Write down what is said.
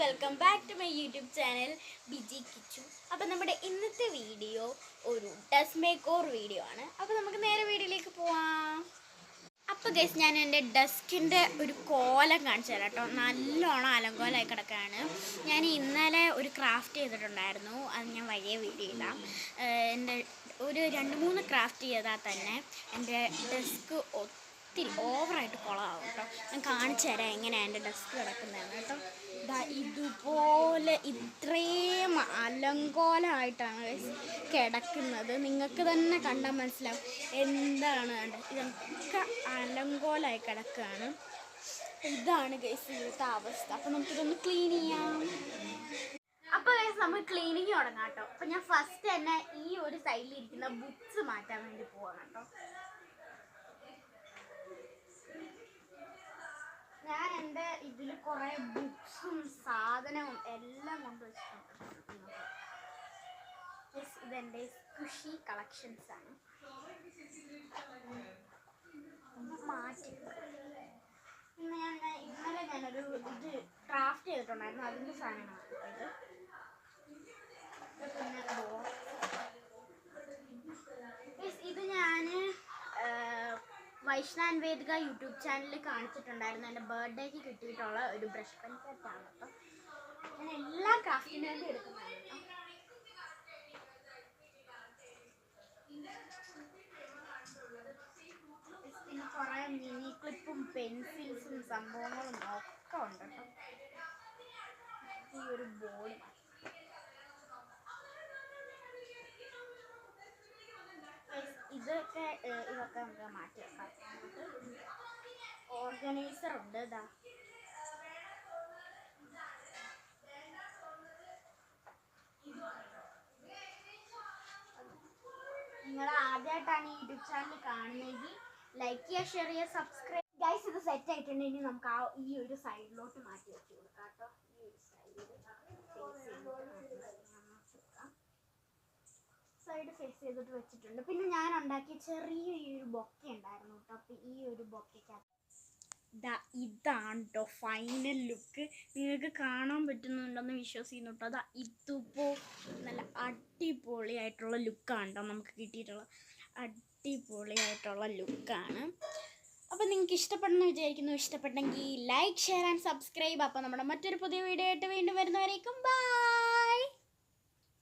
Welcome back to my YouTube channel Biji Kichu. അപ്പോൾ നമ്മുടെ ഇന്നത്തെ വീഡിയോ ഒരു ഡസ്റ്റ് മേക്ക് ഓവർ വീഡിയോ ആണ്. അപ്പോൾ നമുക്ക് നേരെ വീഡിയോയിലേക്ക് പോവാം. അപ്പോൾ ഗൈസ്, ഞാൻ എൻ്റെ ഡസ്കിൻ്റെ ഒരു കോലം കാണിച്ചു തരാം കേട്ടോ. നല്ലോണം അലങ്കോലമായി കിടക്കുകയാണ്. ഞാൻ ഇന്നലെ ഒരു ക്രാഫ്റ്റ് ചെയ്തിട്ടുണ്ടായിരുന്നു, അത് ഞാൻ വലിയ വീഡിയോ ഇടാം. എൻ്റെ ഒരു 2-3 ക്രാഫ്റ്റ് ചെയ്താൽ തന്നെ എൻ്റെ ഡെസ്ക് ഒത്തിരി ഓവറായിട്ട് കുളമാവും കേട്ടോ. ഞാൻ കാണിച്ചു തരാം എങ്ങനെയാണ് എൻ്റെ ഡെസ്ക് കിടക്കുന്നതെന്ന് കേട്ടോ. ഇതുപോലെ ഇത്രയും അലങ്കോലമായിട്ടാണ് കിടക്കുന്നത്. നിങ്ങൾക്ക് തന്നെ കണ്ടാൽ മനസ്സിലാവും എന്താണ് ഇതൊക്കെ അലങ്കോലമായി കിടക്കുകയാണ്. ഇതാണ് ഗൈസ് ഇവിടുത്തെ അവസ്ഥ. അപ്പം നമുക്കിതൊന്ന് ക്ലീൻ ചെയ്യാം. അപ്പോൾ ഗൈസ് നമുക്ക് ക്ലീനിങ് തുടങ്ങാം കേട്ടോ. അപ്പം ഞാൻ ഫസ്റ്റ് തന്നെ ഈ ഒരു സൈഡിലിരിക്കുന്ന ബുക്സ് മാറ്റാൻ വേണ്ടി പോവാണ് കേട്ടോ. ഞാൻ എൻ്റെ ഇതിൽ കുറേ ബുക്സും സാധനവും എല്ലാം കൊണ്ട് വെച്ചിട്ടുണ്ട്. ഇതെൻ്റെ സ്ക്വിഷി കളക്ഷൻസ് ആണ്. മാറ്റി ഇന്നലെ ഞാനൊരു ഇത് ക്രാഫ്റ്റ് ചെയ്തിട്ടുണ്ടായിരുന്നു, അതിൻ്റെ സാധനങ്ങളാണ് ഇത്. പിന്നെ ഇത് ഞാൻ വൈഷ്ണവ് വേദിക യൂട്യൂബ് ചാനലിൽ കാണിച്ചിട്ടുണ്ടായിരുന്നു. എൻ്റെ ബർത്ത്ഡേക്ക് കിട്ടിയിട്ടുള്ള ഒരു ബ്രഷ് പെൻ സെറ്റാണ് കേട്ടോ. ഞാൻ എല്ലാ ക്രാഫ്റ്റിന് വേണ്ടി എടുക്കുന്നതാണ് കേട്ടോ. പിന്നെ കുറേ മിനി ക്ലിപ്പും പെൻസിൽസും സംഭവങ്ങളും ഒക്കെ ഉണ്ട് കേട്ടോ. ഈ ഒരു ബോർഡ് ഇതൊക്കെ നമുക്ക് മാറ്റി വെക്കാം. ഓർഗനൈസർ ഉണ്ട്. ഇതാ നിങ്ങൾ ആദ്യമായിട്ടാണ് ഈ യൂട്യൂബ് ചാനൽ കാണുന്നതെങ്കിൽ ലൈക്ക് ചെയ്യുക, ഷെയർ ചെയ്യുക, സബ്സ്ക്രൈബ്. ഗൈസ്, ഇത് സെറ്റ് ആയിട്ടുണ്ടെങ്കിൽ നമുക്ക് ഈ ഒരു സൈഡിലോട്ട് മാറ്റി വെച്ച് കൊടുക്കാം കേട്ടോ. ഈ ഒരു സൈഡ് ഫേസ് ചെയ്തിട്ട് വെച്ചിട്ടുണ്ട്. പിന്നെ ഞാൻ ഉണ്ടാക്കിയ ചെറിയൊരു ബൊക്കെ ഉണ്ടായിരുന്നു കേട്ടോ. അപ്പോൾ ഈ ഒരു ബൊക്കയ്ക്കകത്ത് ഇതാണ് കേട്ടോ ഫൈനൽ ലുക്ക്. നിങ്ങൾക്ക് കാണാൻ പറ്റുന്നുണ്ടെന്ന് വിശ്വസിക്കുന്നു കേട്ടോ. ഇതിപ്പോൾ നല്ല അടിപൊളിയായിട്ടുള്ള ലുക്കാണ് കേട്ടോ നമുക്ക് കിട്ടിയിട്ടുള്ള. അടിപൊളിയായിട്ടുള്ള ലുക്കാണ്. അപ്പോൾ നിങ്ങൾക്ക് ഇഷ്ടപ്പെടുന്നു വിചാരിക്കുന്നു. ഇഷ്ടപ്പെട്ടെങ്കിൽ ലൈക്ക്, ഷെയർ ആൻഡ് സബ്സ്ക്രൈബ്. അപ്പോൾ നമ്മുടെ മറ്റൊരു പുതിയ വീഡിയോ ആയിട്ട് വീണ്ടും വരുന്നവരേക്കും ബൈ.